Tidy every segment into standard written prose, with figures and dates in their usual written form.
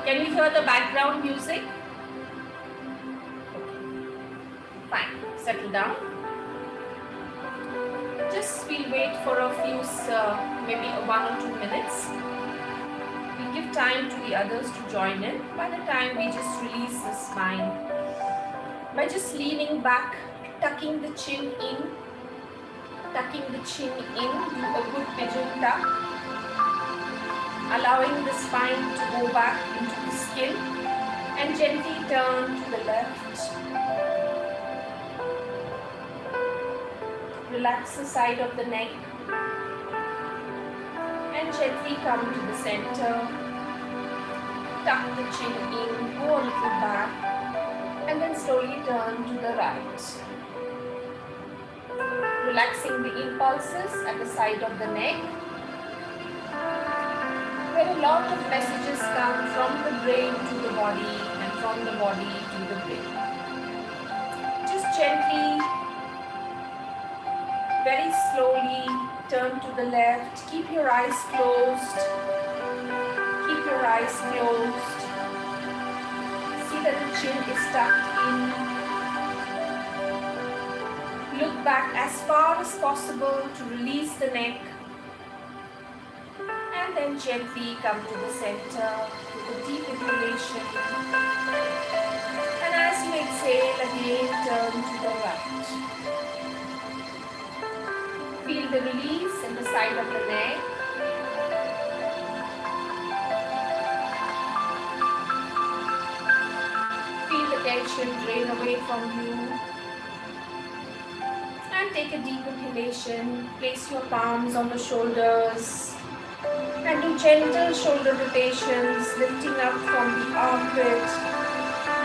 Can you hear the background music? Fine. Settle down. Just we'll wait for a few, maybe 1 or 2 minutes. We'll give time to the others to join in. By the time we just release the spine by just leaning back, tucking the chin in, do a good pigeon tuck, allowing the spine to go back into the skin and gently turn to the left. Relax the side of the neck and gently come to the center. Tuck the chin in, go a little back, and then slowly turn to the right. Relaxing the impulses at the side of the neck, where a lot of messages come from the brain to the body and from the body to the brain. Just gently, very slowly turn to the left. Keep your eyes closed. Keep your eyes closed. See that the chin is tucked in. Look back as far as possible to release the neck. And then gently come to the center with a deep inhalation. And as you exhale, again turn to the right. Feel the release in the side of the neck. Feel the tension drain away from you. And take a deep inhalation. Place your palms on the shoulders. And do gentle shoulder rotations, lifting up from the armpit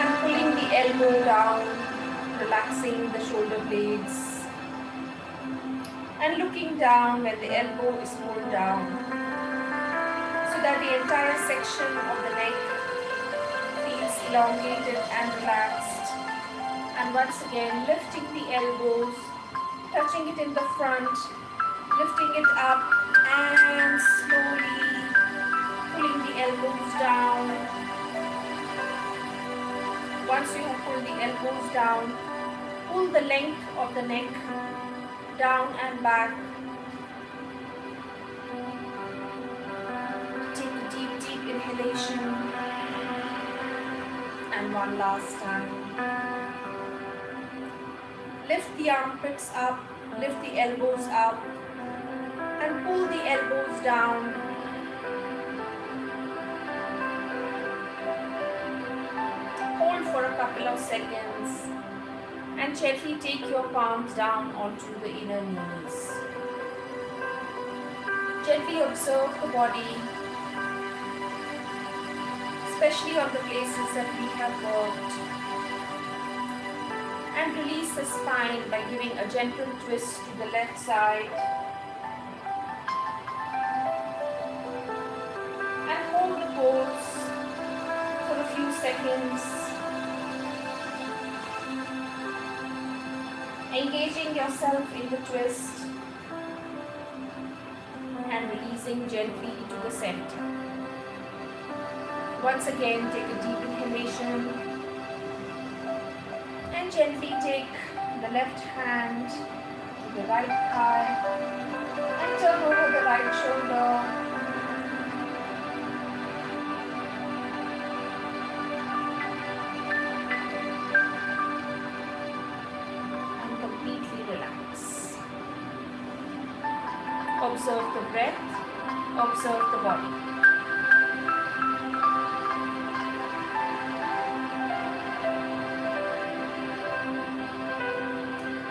and pulling the elbow down, relaxing the shoulder blades. And looking down when the elbow is pulled down, so that the entire section of the neck feels elongated and relaxed. And once again, lifting the elbows, touching it in the front, lifting it up and slowly pulling the elbows down. Once you have pulled the elbows down, pull the length of the neck down and back. Take a deep inhalation. And one last time. Lift the armpits up, lift the elbows up, and pull the elbows down. Hold for a couple of seconds. And gently take your palms down onto the inner knees. Gently observe the body, especially on the places that we have worked. And release the spine by giving a gentle twist to the left side. And hold the pose for a few seconds. Engaging yourself in the twist and releasing gently to the center. Once again, take a deep inhalation and gently take the left hand to the right thigh and turn over the right shoulder. Observe the breath, observe the body.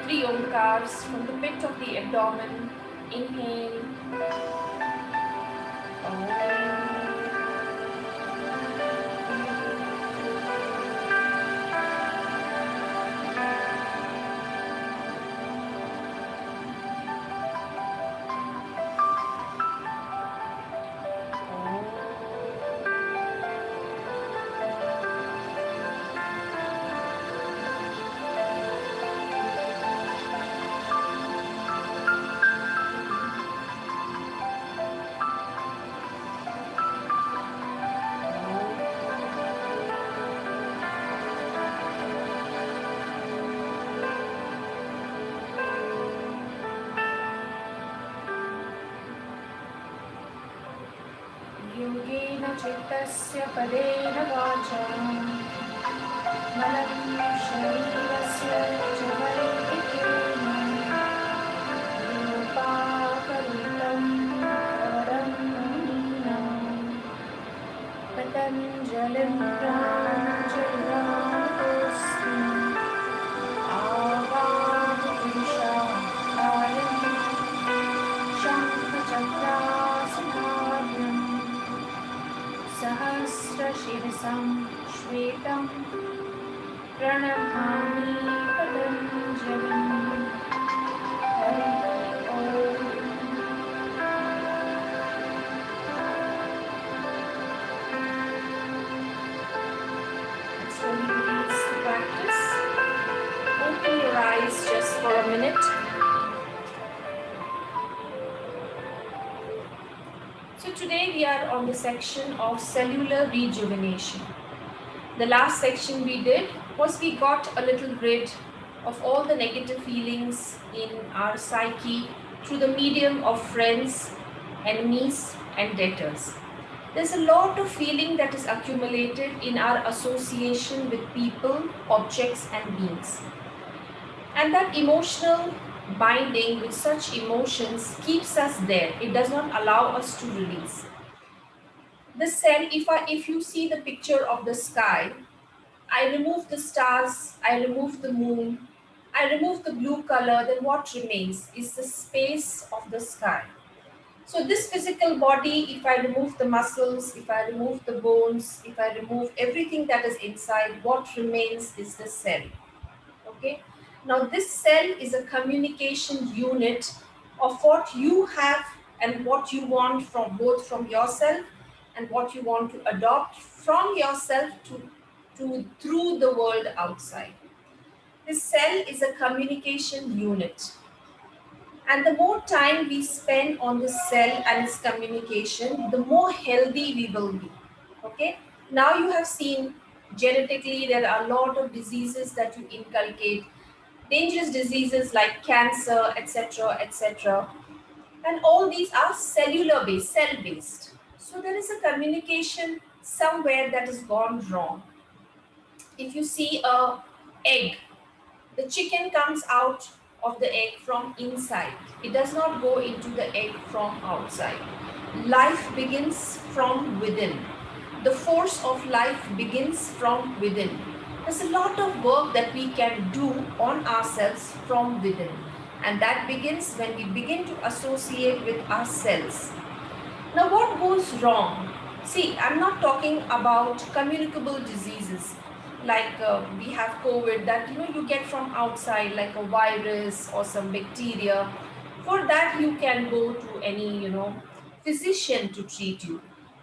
Three omkars from the pit of the abdomen. Inhale. Om. योगेन चित्तस्य पदेन वाचा मनं शरीरस्य च वैदिकेन रूपाकलितं वरं मुनीनां पतञ्जलिं प्राञ्जलिरानतोऽस्मि आवाहपुरुषाय शङ्खचक्रासनार्यं सहस्रशिरसं श्वेतं प्रणमामि पतञ्जलिं हरि ओम्. Let's slowly release the practice. Open your eyes just for a minute. So today we are on the section of cellular rejuvenation. The last section we did was we got a little rid of all the negative feelings in our psyche through the medium of friends, enemies and debtors. There's a lot of feeling that is accumulated in our association with people, objects and beings. And that emotional binding with such emotions keeps us there. It does not allow us to release. The cell, if you see the picture of the sky, I remove the stars, I remove the moon, I remove the blue color, then what remains is the space of the sky. So this physical body, if I remove the muscles, if I remove the bones, if I remove everything that is inside, what remains is the cell. Okay. Now this cell is a communication unit of what you have and what you want from both from yourself and what you want to adopt from yourself to through the world outside. This cell is a communication unit. And the more time we spend on this cell and its communication, the more healthy we will be. Okay. Now you have seen genetically there are a lot of diseases that you inculcate, dangerous diseases like cancer, etc., etc. And all these are cellular based, cell based. So there is a communication somewhere that has gone wrong. If you see a egg, the chicken comes out of the egg from inside. It does not go into the egg from outside. Life begins from within. The force of life begins from within. There's a lot of work that we can do on ourselves from within. And that begins when we begin to associate with ourselves. Now, what goes wrong? See, I'm not talking about communicable diseases like we have COVID that you get from outside, like a virus or some bacteria. For that, you can go to any physician to treat you.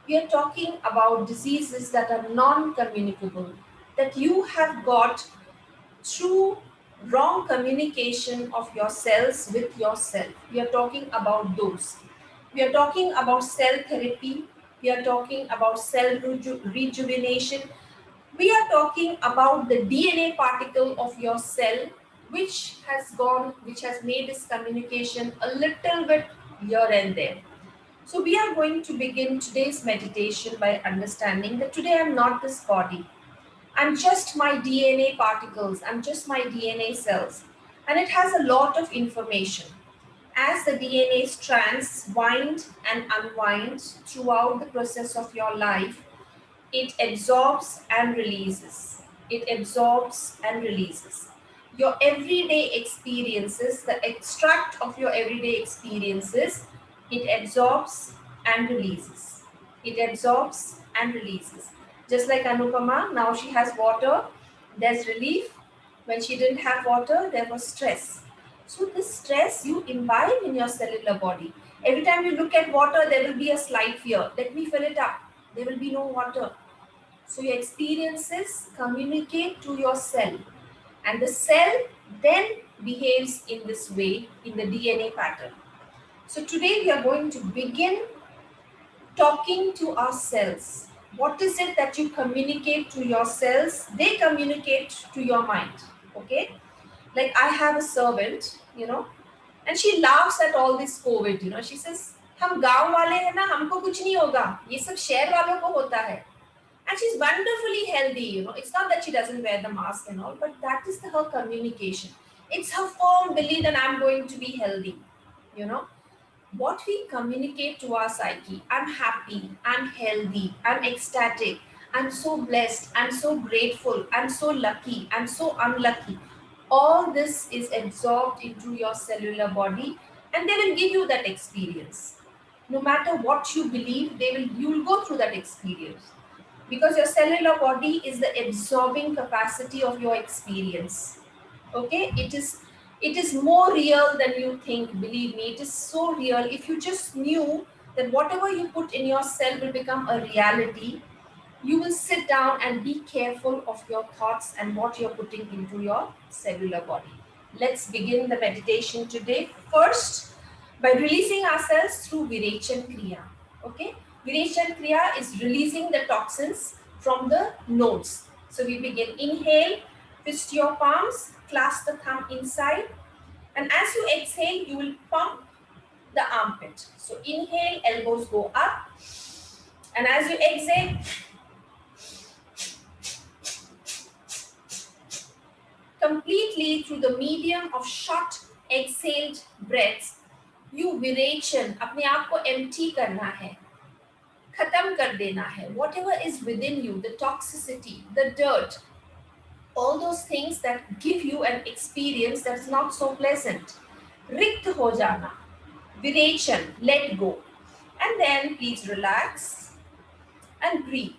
We are talking about diseases that are non-communicable, that you have got through wrong communication of your cells with yourself. We are talking about those. We are talking about cell therapy. We are talking about cell rejuvenation. We are talking about the DNA particle of your cell, which has made this communication a little bit here and there. So we are going to begin today's meditation by understanding that today I'm not this body. I'm just my DNA particles. I'm just my DNA cells. And it has a lot of information. As the DNA strands wind and unwind throughout the process of your life, it absorbs and releases. It absorbs and releases. Your everyday experiences, the extract of your everyday experiences, it absorbs and releases. It absorbs and releases. Just like Anupama, now she has water, there's relief. When she didn't have water, there was stress. So this stress you imbibe in your cellular body. Every time you look at water, there will be a slight fear. Let me fill it up. There will be no water. So your experiences communicate to your cell. And the cell then behaves in this way in the DNA pattern. So today we are going to begin talking to our cells. What is it that you communicate to your cells? They communicate to your mind. Okay? Like I have a servant, and she laughs at all this COVID. She says, हम गांव वाले हैं ना, हमको कुछ नहीं होगा, ये सब शहर वालों को होता है. And she's wonderfully healthy, you know. It's not that she doesn't wear the mask and all, but that is her communication. It's her firm belief that I'm going to be healthy, you know. What we communicate to our psyche, I'm happy, I'm healthy, I'm ecstatic, I'm so blessed, I'm so grateful, I'm so lucky, I'm so unlucky. All this is absorbed into your cellular body, and they will give you that experience. No matter what you believe, you will go through that experience, because your cellular body is the absorbing capacity of your experience. Okay, it is more real than you think. Believe me, it is so real. If you just knew that whatever you put in your cell will become a reality, you will sit down and be careful of your thoughts and what you're putting into your cellular body. Let's begin the meditation today. First, by releasing ourselves through Virechan Kriya. Okay? Virechan Kriya is releasing the toxins from the nodes. So we begin. Inhale, fist your palms, clasp the thumb inside, and as you exhale, you will pump the armpit. So inhale, elbows go up, and as you exhale, completely through the medium of short exhaled breaths, you विरेचन अपने आप को empty करना है, खत्म कर देना है. Whatever is within you, the toxicity, the dirt, all those things that give you an experience that's not so pleasant, रिक्त हो जाना, विरेचन, let go. And then please relax and breathe.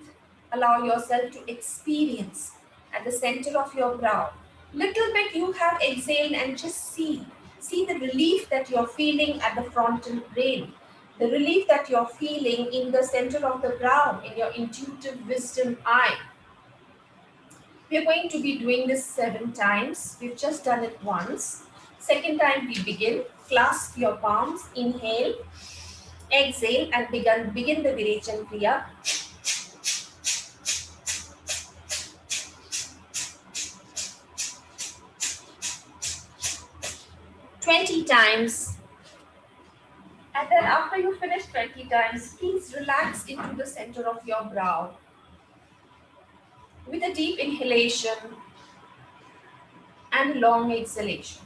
Allow yourself to experience at the center of your brow. Little bit you have exhaled, and just see the relief that you're feeling at the frontal brain, the relief that you're feeling in the center of the brow, in your intuitive wisdom eye. We're going to be doing this 7 times. We've just done it once. Second time we begin. Clasp your palms, inhale, exhale, and begin the Virechan Kriya. 20 times. And then after you finish 20 times, please relax into the center of your brow with a deep inhalation and long exhalation.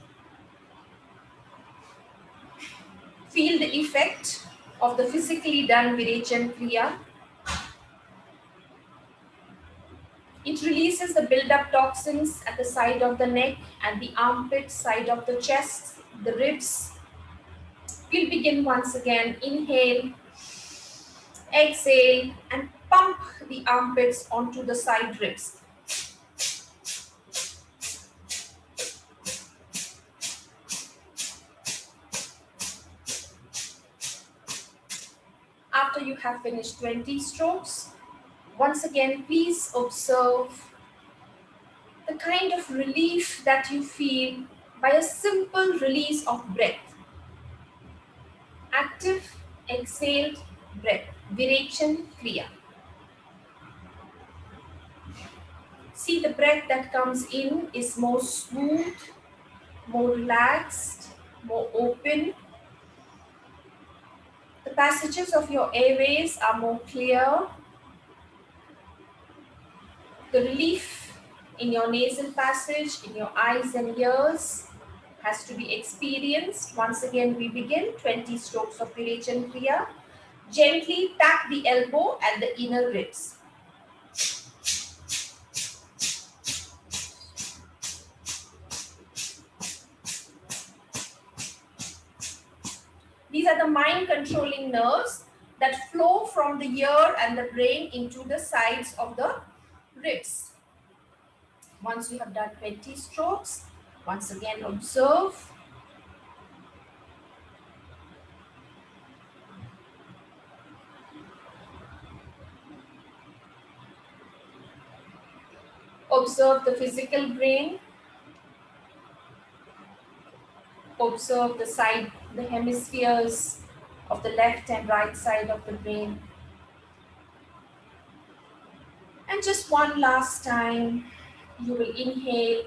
Feel the effect of the physically done Virechan Kriya. It releases the build-up toxins at the side of the neck and the armpit, side of the chest, the ribs. We'll begin once again. Inhale, exhale, and pump the armpits onto the side ribs. After you have finished 20 strokes, once again, please observe the kind of relief that you feel by a simple release of breath. Active, exhaled breath. Virechan Kriya. See, the breath that comes in is more smooth, more relaxed, more open. The passages of your airways are more clear. The relief in your nasal passage, in your eyes and ears has to be experienced. Once again, we begin 20 strokes of Virechan Kriya. Gently tap the elbow at the inner ribs. These are the mind-controlling nerves that flow from the ear and the brain into the sides of the ribs. Once you have done 20 strokes, once again observe. Observe the physical brain. Observe the hemispheres of the left and right side of the brain. And just one last time, you will inhale,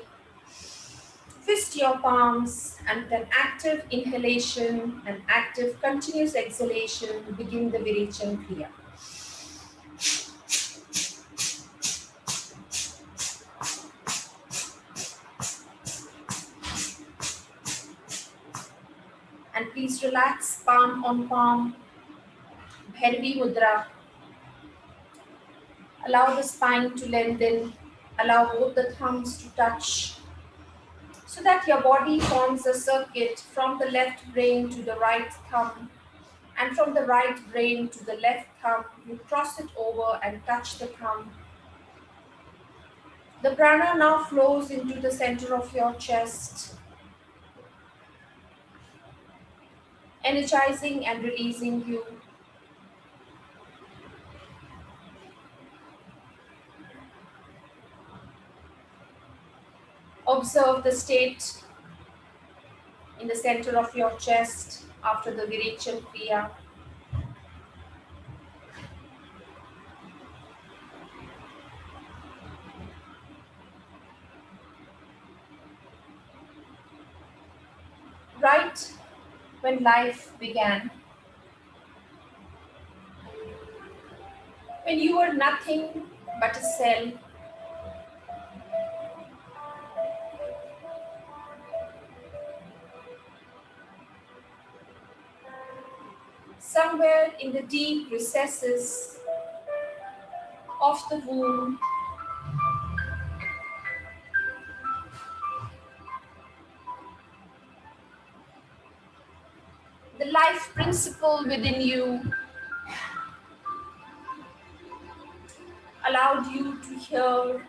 Twist your palms and with an active inhalation and active continuous exhalation, begin the Virechan Kriya. And please relax, palm on palm, Bhairavi Mudra. Allow the spine to lengthen, allow both the thumbs to touch, so that your body forms a circuit from the left brain to the right thumb, and from the right brain to the left thumb, you cross it over and touch the thumb. The prana now flows into the center of your chest, energizing and releasing you. Observe the state in the center of your chest after the Virechan Kriya. Right when life began, when you were nothing but a cell, somewhere in the deep recesses of the womb, the life principle within you allowed you to hear,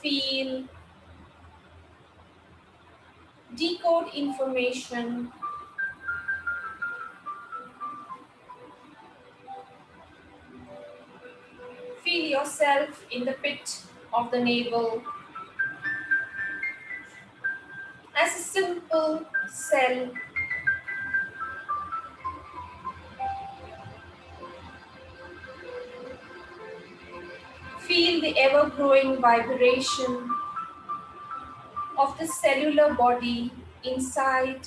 feel, decode information, feel yourself in the pit of the navel as a simple cell. Feel the ever-growing vibration of the cellular body inside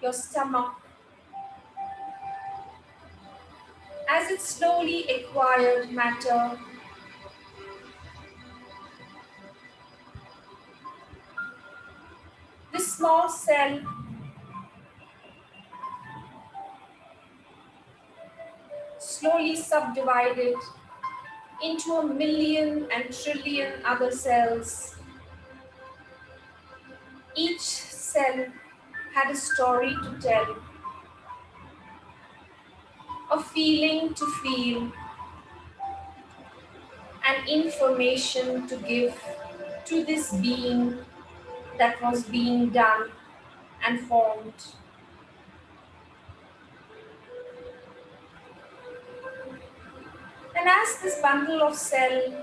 your stomach as it slowly acquired matter. This small cell slowly subdivided into a million and trillion other cells. Each cell had a story to tell, a feeling to feel, and information to give to this being that was being done and formed. And as this bundle of cell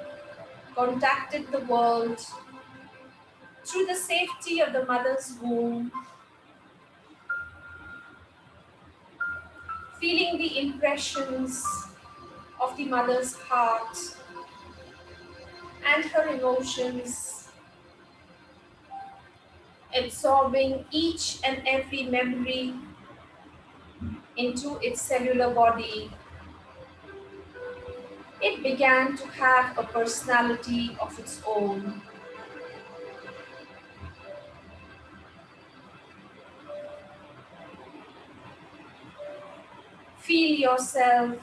contacted the world through the safety of the mother's womb, feeling the impressions of the mother's heart and her emotions, absorbing each and every memory into its cellular body, it began to have a personality of its own. Feel yourself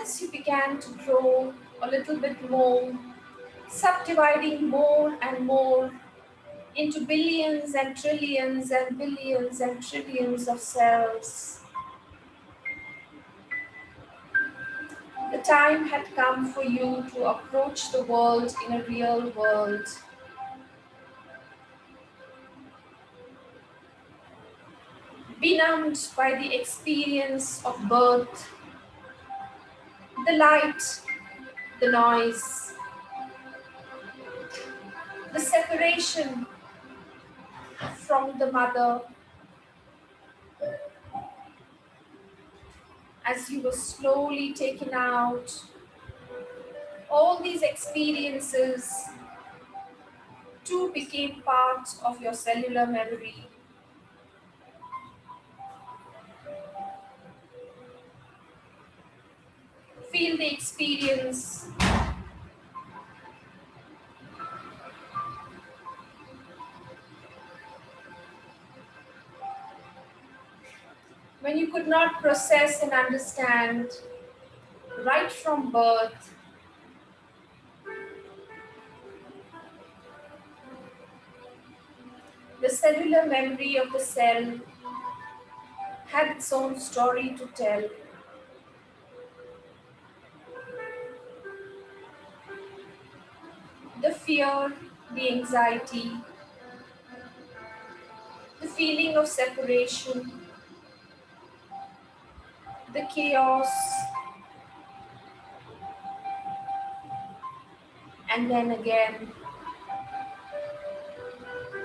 as you began to grow a little bit more, subdividing more and more into billions and trillions and billions and trillions of cells. The time had come for you to approach the world in a real world. Benumbed by the experience of birth, the light, the noise, the separation from the mother as you were slowly taken out All these experiences too became part of your cellular memory. Feel the experience when you could not process and understand right from birth. The cellular memory of the cell had its own story to tell. The fear, the anxiety, the feeling of separation, the chaos, and then again,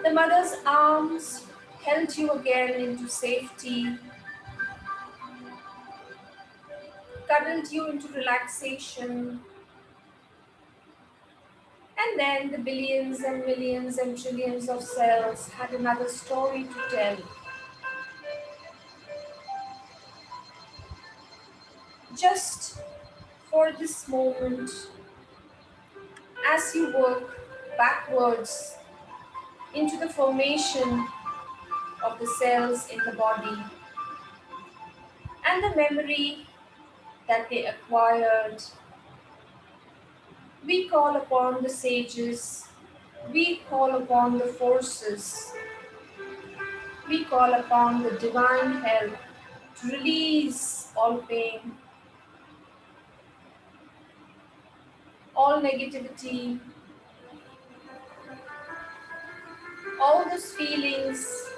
the mother's arms held you again into safety, cuddled you into relaxation, and then the billions and millions and trillions of cells had another story to tell. Just for this moment, as you work backwards into the formation of the cells in the body and the memory that they acquired, we call upon the sages, we call upon the forces, we call upon the divine help to release all pain, all negativity, all those feelings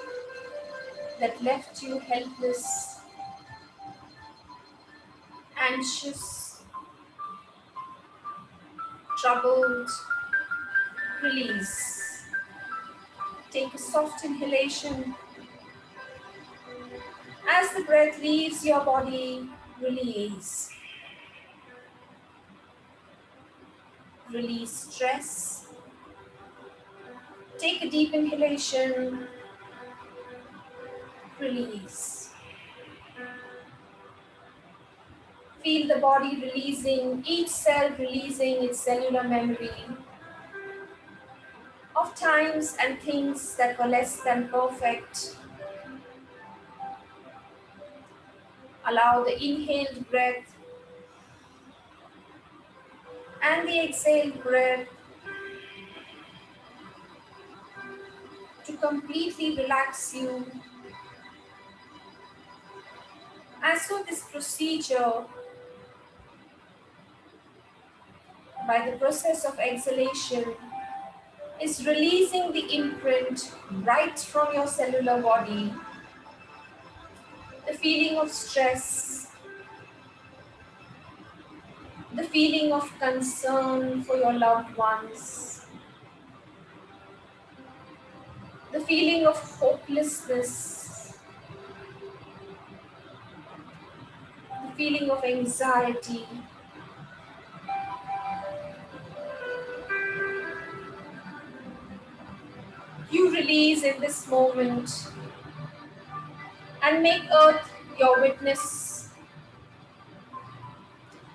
that left you helpless, anxious, troubled. Release. Take a soft inhalation. As the breath leaves your body, release. Release stress. Take a deep inhalation. Release. Feel the body releasing, each cell releasing its cellular memory of times and things that were less than perfect. Allow the inhaled breath and the exhaled breath to completely relax you. As so this procedure, by the process of exhalation, is releasing the imprint right from your cellular body, the feeling of stress, the feeling of concern for your loved ones, the feeling of hopelessness, the feeling of anxiety. You release in this moment and make Earth your witness.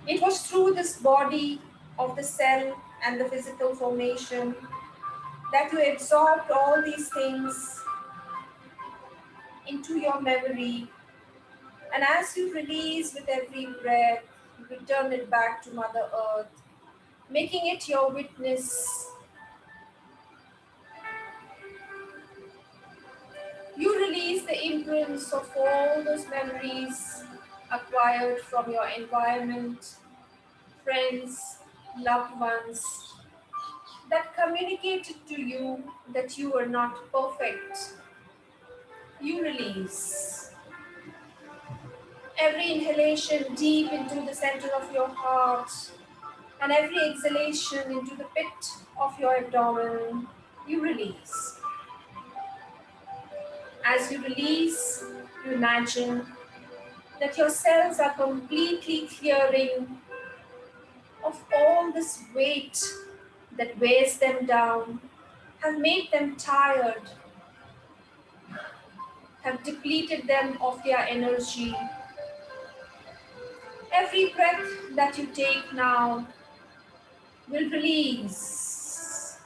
It was through this body of the cell and the physical formation that you absorbed all these things into your memory. And as you release with every breath, you return it back to Mother Earth, making it your witness. You release the imprints of all those memories acquired from your environment, friends, loved ones, that communicated to you that you are not perfect. You release. Every inhalation deep into the center of your heart and every exhalation into the pit of your abdomen, you release. As you release, you imagine that your cells are completely clearing of all this weight that weighs them down, have made them tired, have depleted them of their energy. Every breath that you take now will release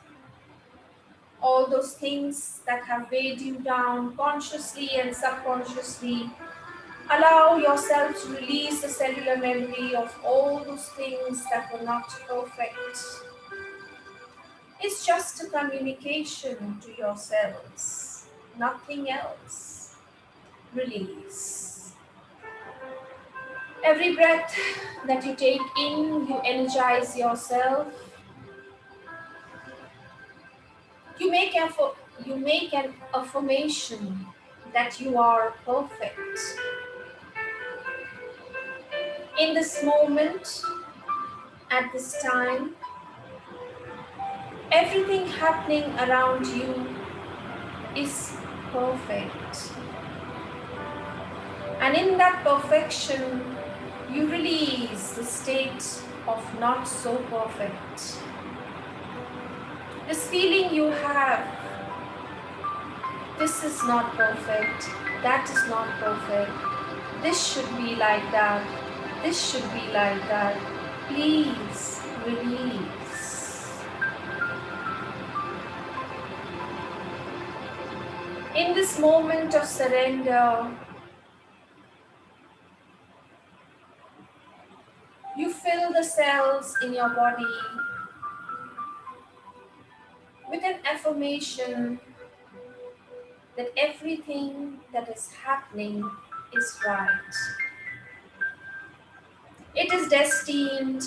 all those things that have weighed you down consciously and subconsciously. Allow yourself to release the cellular memory of all those things that were not perfect. It's just a communication to yourselves, nothing else. Release. Every breath that you take in, you energize yourself. You make an affirmation that you are perfect. In this moment, at this time, everything happening around you is perfect. And in that perfection, you release the state of not so perfect. This feeling you have, this is not perfect, that is not perfect, this should be like that, this should be like that. Please release. In this moment of surrender, you fill the cells in your body with an affirmation that everything that is happening is right. It is destined,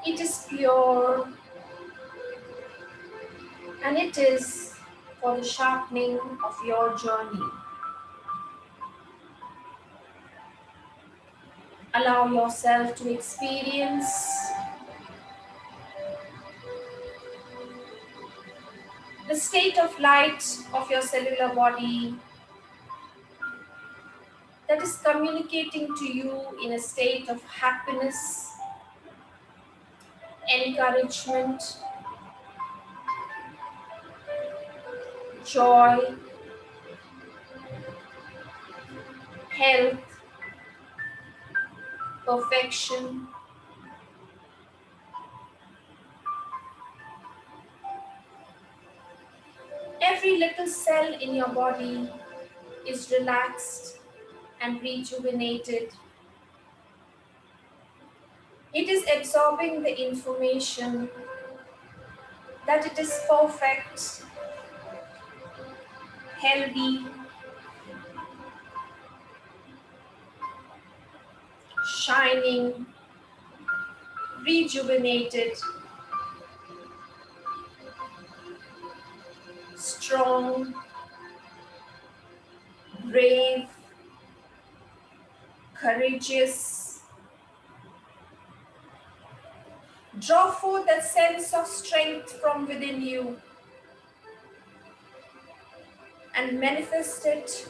it is pure, and it is for the sharpening of your journey. Allow yourself to experience the state of light of your cellular body that is communicating to you in a state of happiness, encouragement, joy, health, perfection. Every little cell in your body is relaxed and rejuvenated. It is absorbing the information that it is perfect, healthy, shining, rejuvenated, strong, brave, courageous. Draw forth that sense of strength from within you and manifest it.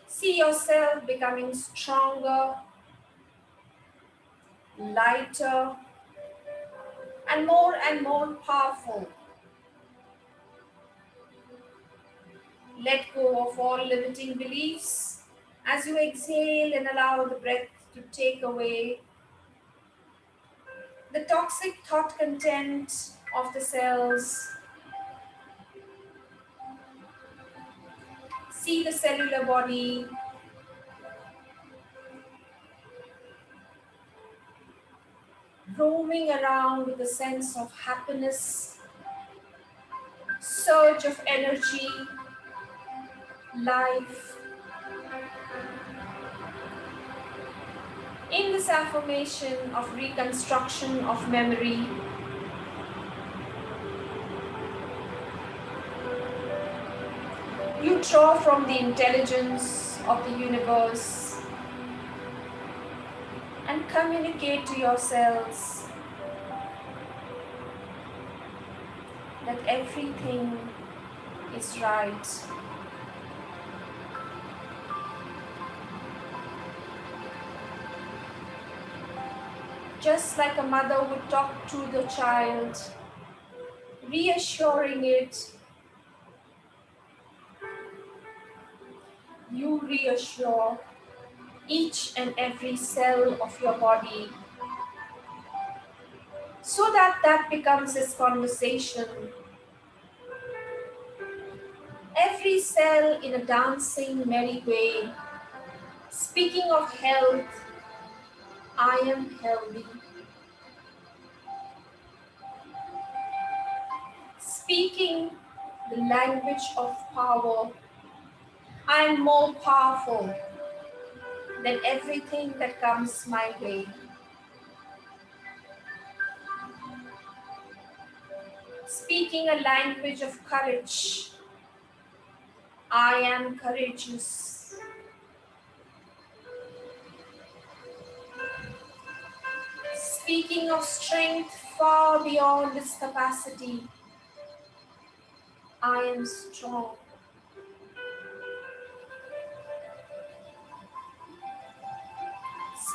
See yourself becoming stronger, lighter, and more powerful. Let go of all limiting beliefs as you exhale and allow the breath to take away the toxic thought content of the cells. See the cellular body roaming around with a sense of happiness, surge of energy, life. In this affirmation of reconstruction of memory, you draw from the intelligence of the universe and communicate to yourselves that everything is right. just like a mother would talk to the child, reassuring it. You reassure each and every cell of your body so that that becomes this conversation. Every cell in a dancing, merry way, speaking of health, I am healthy. Speaking the language of power, I am more powerful than everything that comes my way. Speaking a language of courage, I am courageous. Speaking of strength far beyond its capacity, I am strong.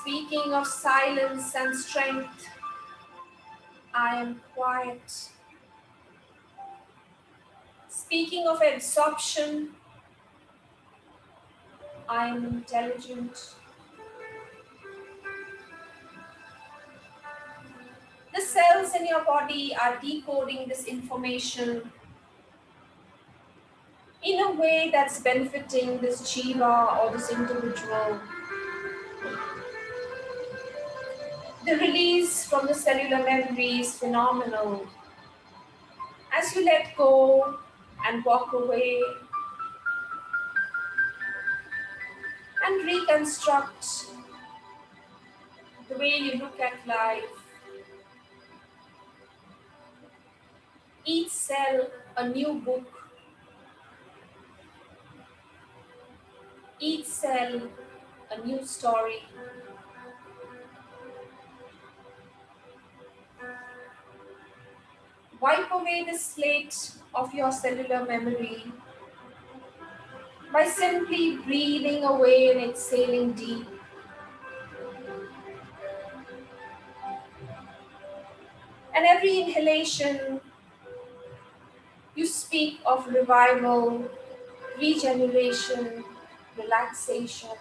Speaking of silence and strength, I am quiet. Speaking of absorption, I am intelligent. The cells in your body are decoding this information in a way that's benefiting this jiva or this individual. The release from the cellular memory is phenomenal. As you let go and walk away and reconstruct the way you look at life, each cell a new book, each cell a new story. Wipe away the slate of your cellular memory by simply breathing away and exhaling deep. And every inhalation, you speak of revival, regeneration, relaxation.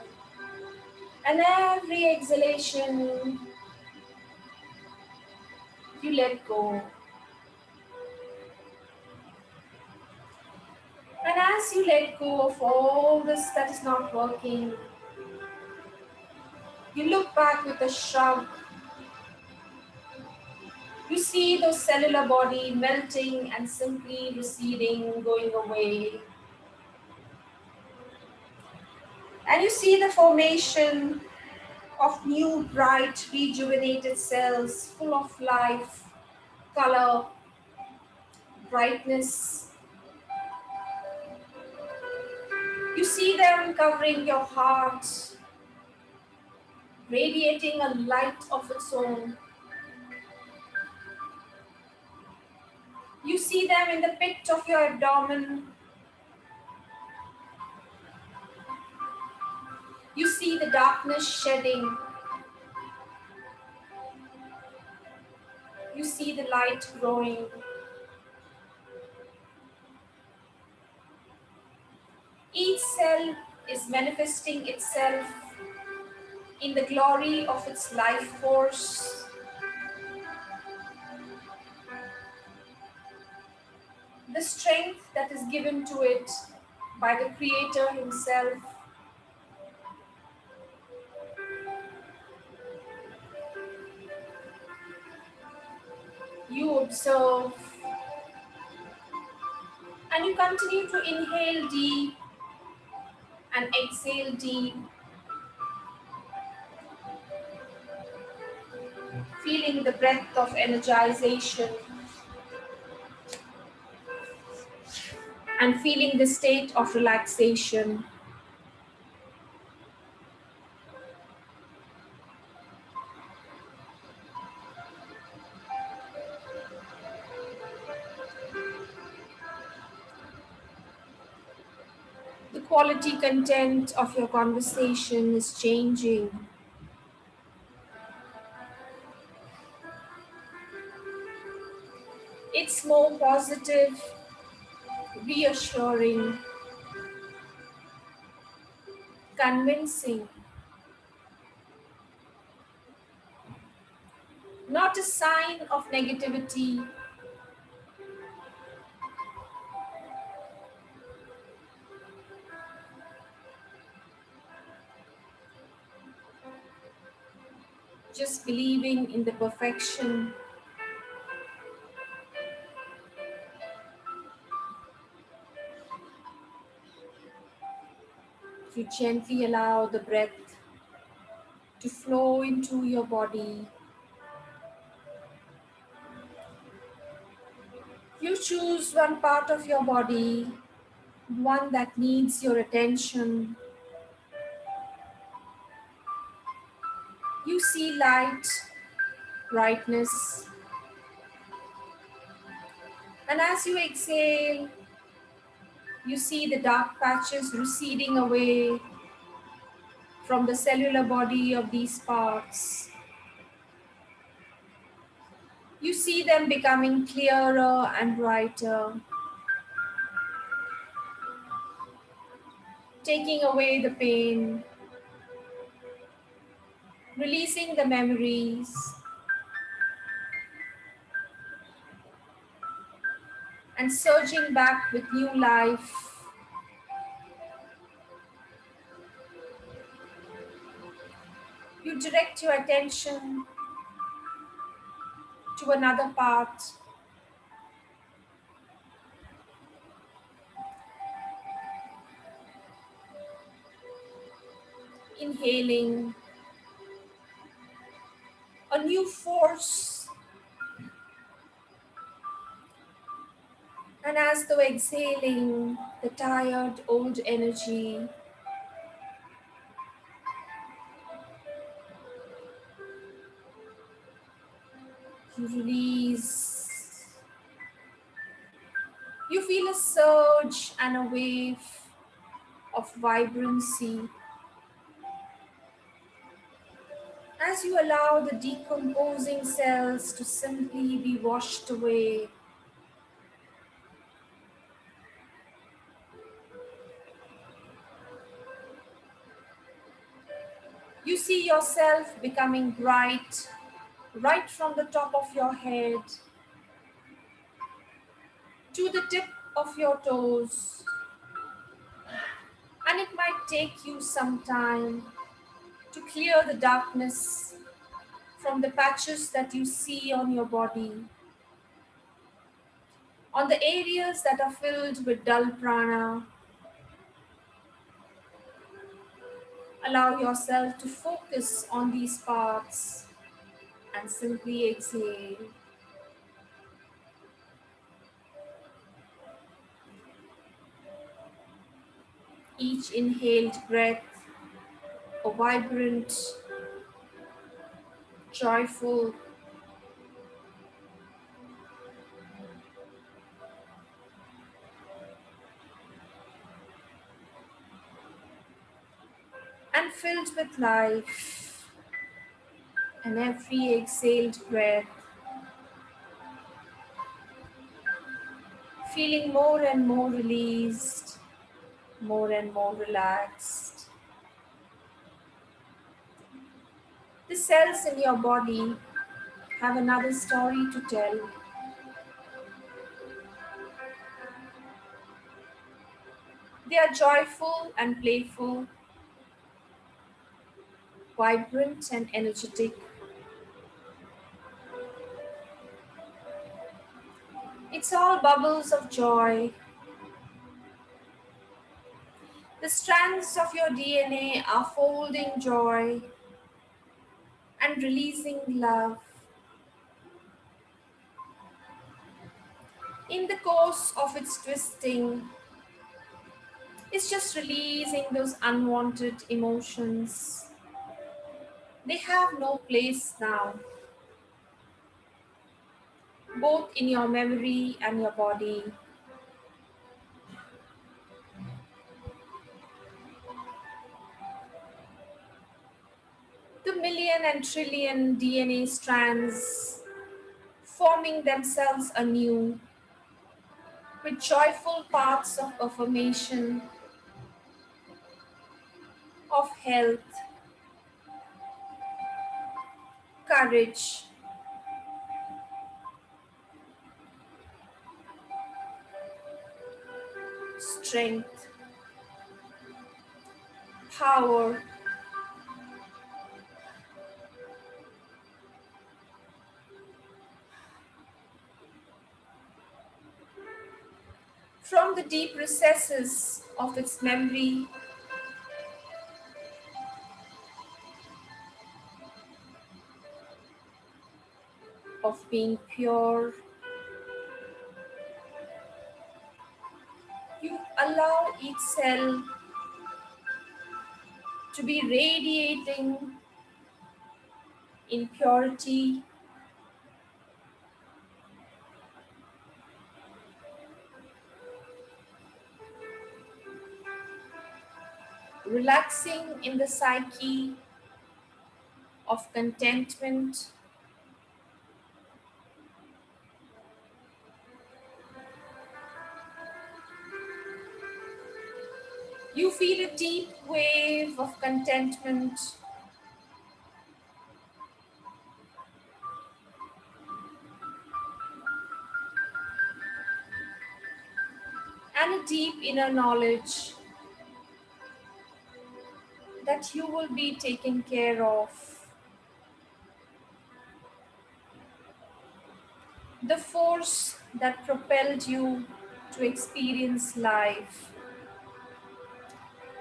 And every exhalation, you let go. And as you let go of all this that is not working, you look back with a shrug. You see those cellular body melting and simply receding, going away. And you see the formation of new, bright, rejuvenated cells full of life, color, brightness. You see them covering your heart, radiating a light of its own. You see them in the pit of your abdomen. You see the darkness shedding. You see the light growing. Each cell is manifesting itself in the glory of its life force. The strength that is given to it by the Creator Himself. You observe and you continue to inhale deep and exhale deep, feeling the breath of energization and feeling the state of relaxation. The quality content of your conversation is changing. more positive, reassuring, convincing, not a sign of negativity, just believing in the perfection. You gently allow the breath to flow into your body. You choose one part of your body, one that needs your attention. You see light, brightness, and as you exhale, you see the dark patches receding away from the cellular body of these parts. You see them becoming clearer and brighter, taking away the pain, releasing the memories, and surging back with new life. You direct your attention to another part, inhaling a new force, and as though exhaling the tired old energy. You release. You feel a surge and a wave of vibrancy as you allow the decomposing cells to simply be washed away. You see yourself becoming bright right from the top of your head to the tip of your toes. And it might take you some time to clear the darkness from the patches that you see on your body, on the areas that are filled with dull prana. Allow yourself to focus on these parts and simply exhale. Each inhaled breath, a vibrant, joyful, and filled with life. And every exhaled breath, feeling more and more released, more and more relaxed. The cells in your body have another story to tell. They are joyful and playful, vibrant and energetic. It's all bubbles of joy. The strands of your DNA are folding joy and releasing love. In the course of its twisting, it's just releasing those unwanted emotions. They have no place now, both in your memory and your body. The million and trillion DNA strands forming themselves anew. with joyful paths of affirmation, of health, courage, strength, power. From the deep recesses of its memory, of being pure, you allow each cell to be radiating in purity, relaxing in the psyche of contentment. You feel a deep wave of contentment, and a deep inner knowledge that you will be taken care of. The force that propelled you to experience life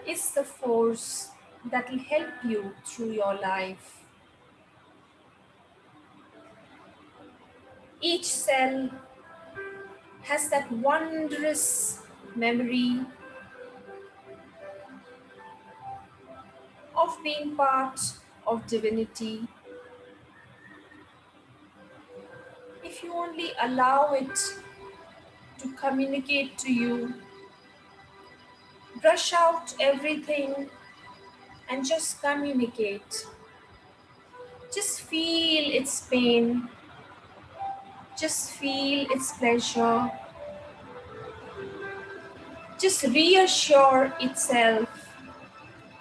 is the force that will help you through your life. Each cell has that wondrous memory of being part of divinity. If you only allow it to communicate to you, brush out everything and just communicate. Just feel its pain, just feel its pleasure, just reassure itself,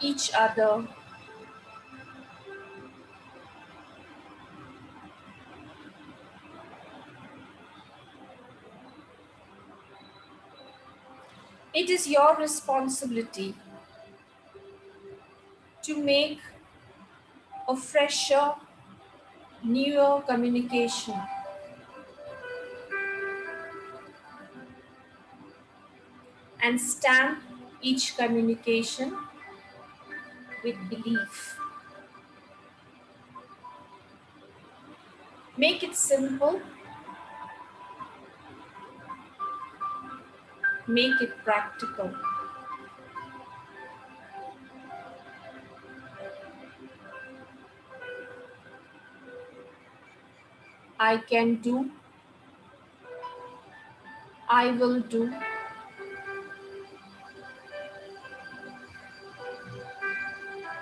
each other. It is your responsibility to make a fresher, newer communication and stamp each communication with belief. Make it simple, make it practical. I can do, I will do,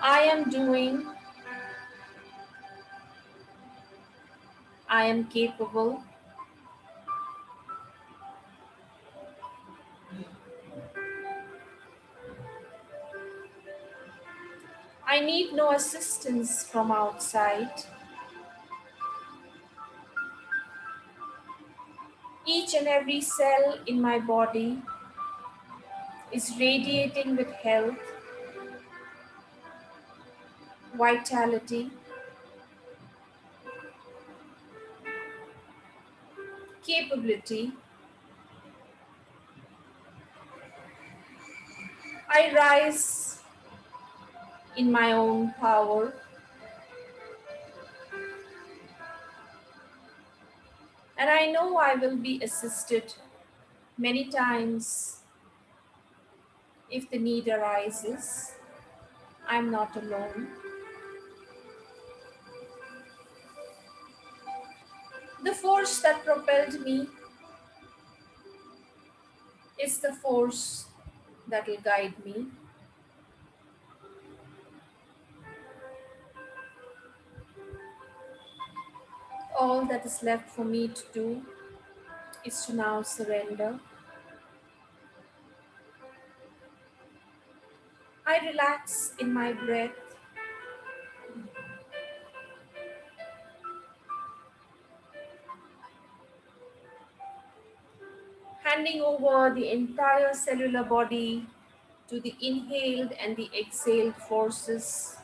I am doing, I am capable, I need no assistance from outside. Each and every cell in my body is radiating with health, vitality, capability. I rise in my own power, and I know I will be assisted many times if the need arises. I'm not alone. The force that propelled me is the force that will guide me. All that is left for me to do is to now surrender I relax in my breath. Handing over the entire cellular body to the inhaled and the exhaled forces.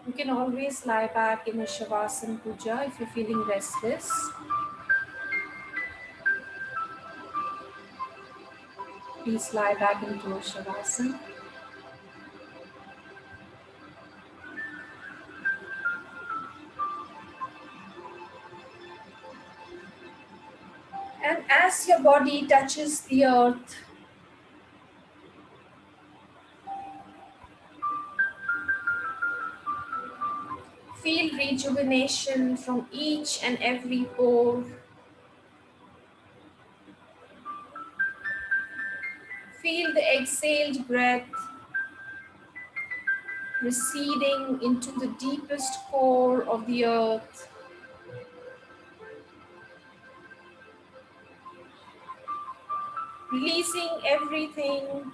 You can always lie back in a Shavasana Puja if you're feeling restless. Please lie back into a Shavasana. And as your body touches the earth, feel rejuvenation from each and every pore. Feel the exhaled breath receding into the deepest core of the earth. Releasing everything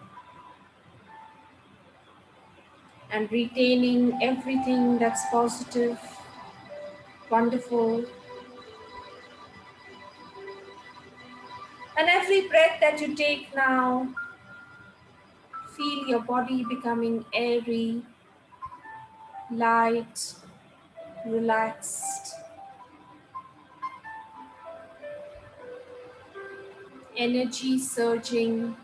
and retaining everything that's positive, wonderful. And every breath that you take now, feel your body becoming airy, light, relaxed, energy surging.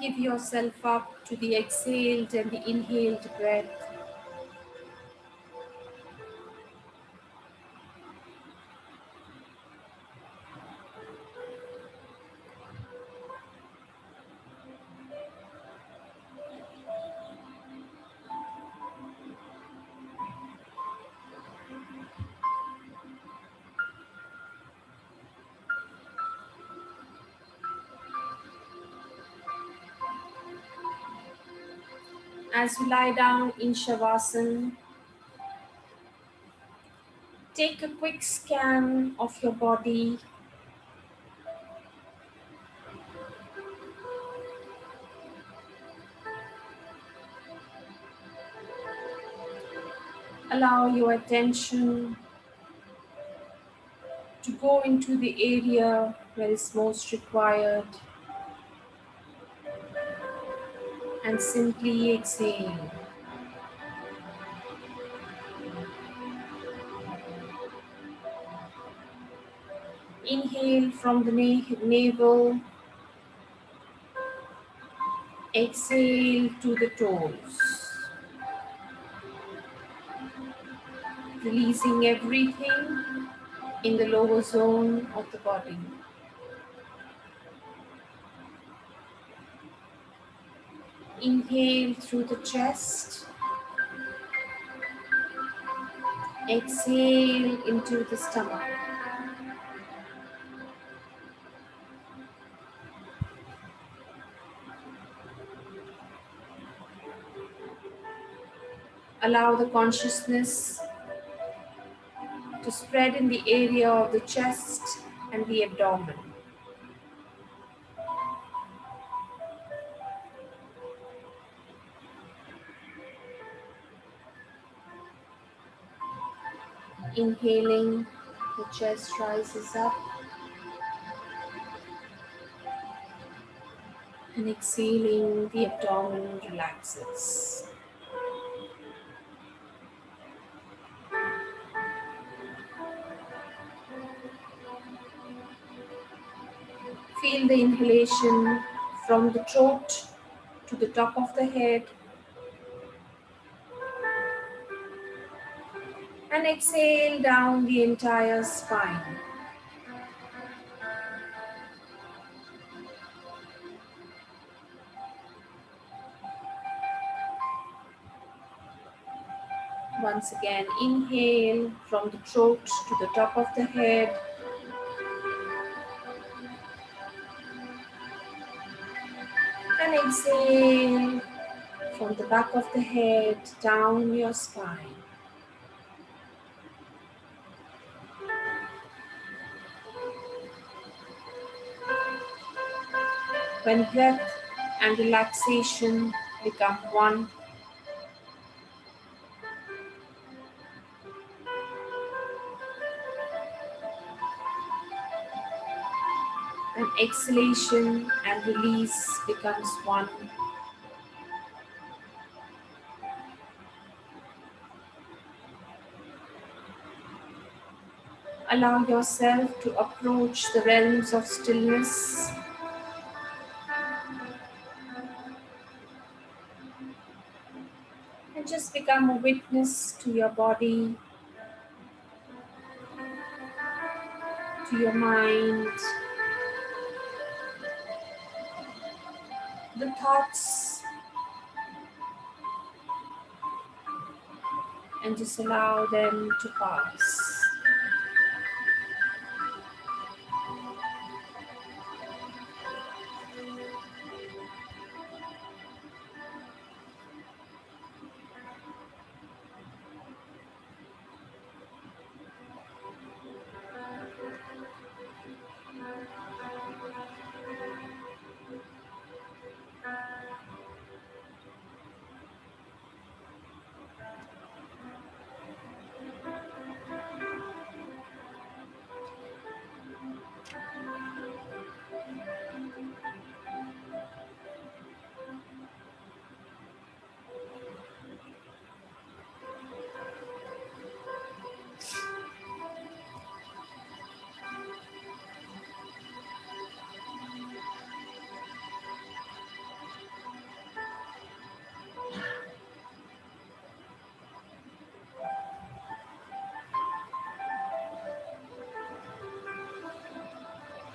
Give yourself up to the exhaled and the inhaled breath. As you lie down in Shavasana, take a quick scan of your body. Allow your attention to go into the area where it's most required and simply exhale. Inhale from the navel, exhale to the toes, releasing everything in the lower zone of the body. Inhale through the chest, exhale into the stomach. Allow the consciousness to spread in the area of the chest and the abdomen. Inhaling, the chest rises up, and exhaling, the abdomen relaxes. Feel the inhalation from the throat to the top of the head, and exhale down the entire spine. Once again, inhale from the throat to the top of the head, and exhale from the back of the head down your spine. When breath and relaxation become one, and exhalation and release becomes one, allow yourself to approach the realms of stillness and just become a witness to your body, to your mind, the thoughts, and just allow them to pass.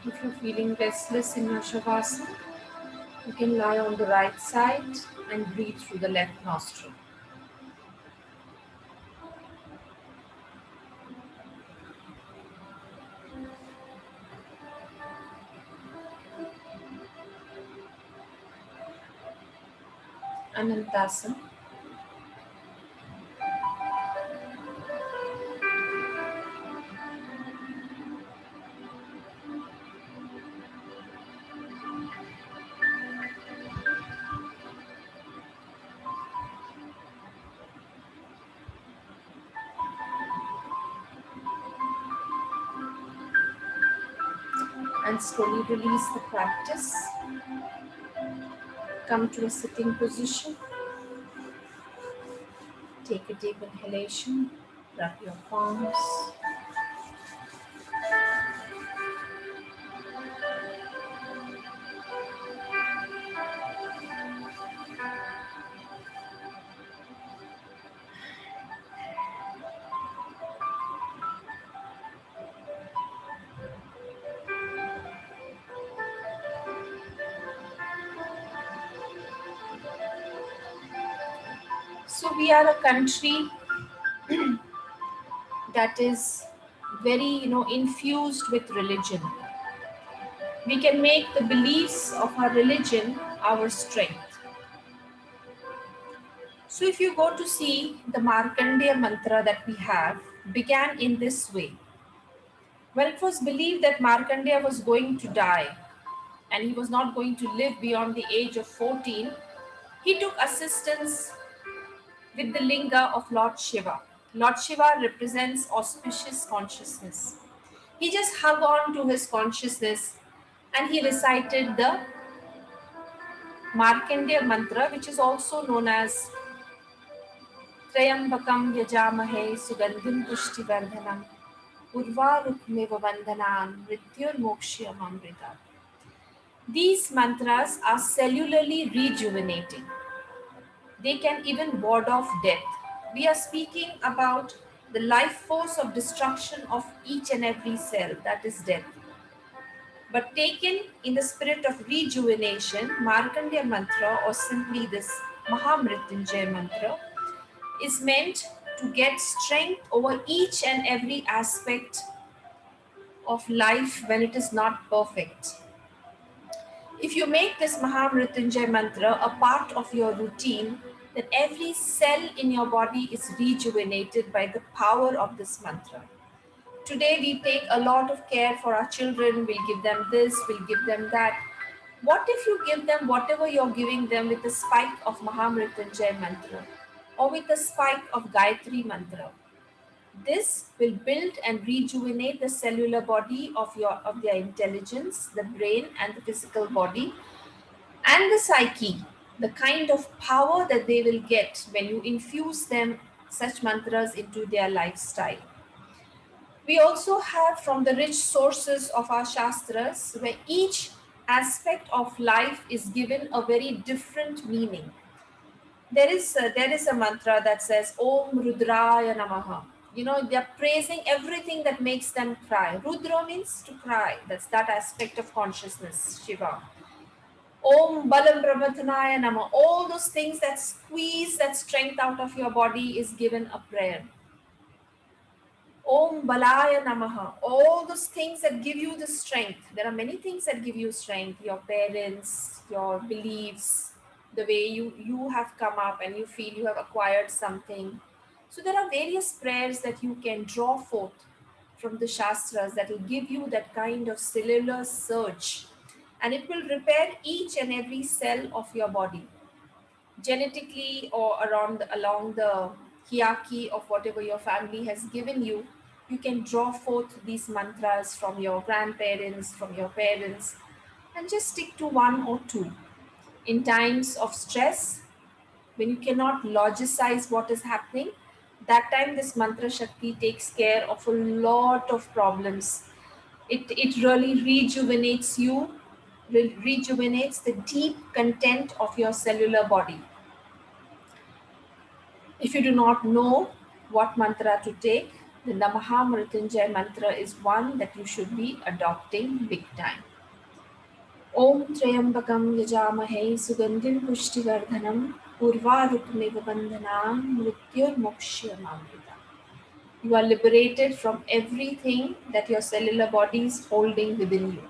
If you're feeling restless in your shavasana, you can lie on the right side and breathe through the left nostril. Anantasana. And slowly release the practice. Come to a sitting position. Take a deep inhalation. Wrap your palms. So we are a country that is very, infused with religion. We can make the beliefs of our religion our strength. So if you go to see the Markandeya mantra that we have, began in this way. When it was believed that Markandeya was going to die and he was not going to live beyond the age of 14, he took assistance with the linga of Lord Shiva. Lord Shiva represents auspicious consciousness. He just hung on to his consciousness and he recited the Markandeya mantra, which is also known as Trayambakam Yajamahe Sugandhim Pushtivardhanam Urvarukmeva Vandhanam Mrityurmokshyam Amrita. These mantras are cellularly rejuvenating. They can even ward off death. We are speaking about the life force of destruction of each and every cell, that is death. But taken in the spirit of rejuvenation, Markandeya mantra, or simply this Mahamrityunjay mantra, is meant to get strength over each and every aspect of life when it is not perfect. If you make this Mahamrityunjay mantra a part of your routine, that every cell in your body is rejuvenated by the power of this mantra. Today, we take a lot of care for our children. We'll give them this, we'll give them that. What if you give them whatever you're giving them with a spike of Mahamrityunjay mantra or with a spike of Gayatri mantra? This will build and rejuvenate the cellular body of their intelligence, the brain and the physical body, and the psyche, the kind of power that they will get when you infuse them such mantras into their lifestyle. We also have from the rich sources of our Shastras where each aspect of life is given a very different meaning. There is a mantra that says Om Rudraya Namaha. You know, they're praising everything that makes them cry. Rudra means to cry. That's that aspect of consciousness, Shiva. Om Balam Brahmathanaya Nama. All those things that squeeze that strength out of your body is given a prayer. Om Balaya Namaha. All those things that give you the strength. There are many things that give you strength. Your parents, your beliefs, the way you have come up and you feel you have acquired something. So there are various prayers that you can draw forth from the Shastras that will give you that kind of cellular surge. And it will repair each and every cell of your body genetically or along the hierarchy of whatever your family has given you. You can draw forth these mantras from your grandparents, from your parents, and just stick to one or two. In times of stress, when you cannot logicize what is happening, that time this mantra Shakti takes care of a lot of problems. It really rejuvenates you, rejuvenates the deep content of your cellular body. If you do not know what mantra to take, then the Mahamrityunjay mantra is one that you should be adopting big time. Om Trayambakam Yajamahe Sugandhim Pushtivardhanam Urvarukmiva Bandhanam Mrityur Mokshyamamrita. You are liberated from everything that your cellular body is holding within you.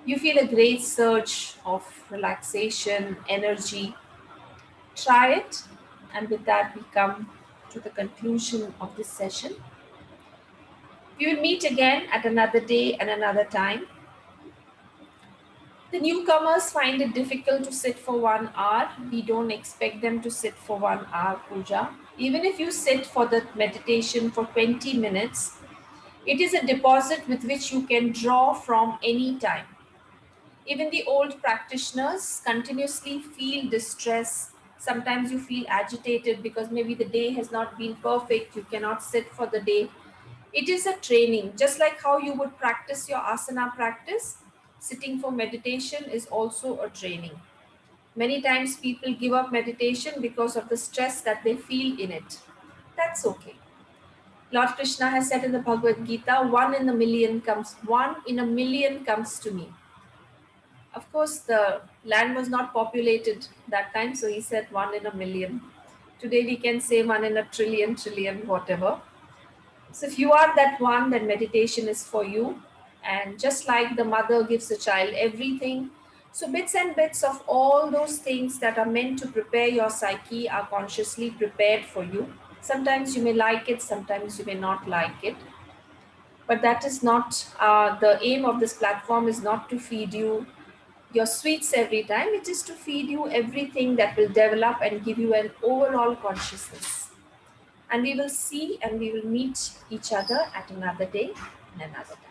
You feel a great surge of relaxation, energy. Try it, and with that, we come to the conclusion of this session. We will meet again at another day and another time. The newcomers find it difficult to sit for 1 hour. We don't expect them to sit for 1 hour puja. Even if you sit for the meditation for 20 minutes, it is a deposit with which you can draw from any time. Even the old practitioners continuously feel distress. Sometimes you feel agitated because maybe the day has not been perfect. You cannot sit for the day. It is a training, just like how you would practice your asana practice. Sitting for meditation is also a training. Many times people give up meditation because of the stress that they feel in it. That's okay. Lord Krishna has said in the Bhagavad Gita, one in a million comes to me. Of course, the land was not populated that time, so he said one in a million. Today we can say one in a trillion, whatever. So if you are that one, then meditation is for you. And just like the mother gives the child everything, so bits and bits of all those things that are meant to prepare your psyche are consciously prepared for you. Sometimes you may like it, sometimes you may not like it. But that is not the aim of this platform is not to feed you your sweets every time. It is to feed you everything that will develop and give you an overall consciousness. And we will see and we will meet each other at another day and another time.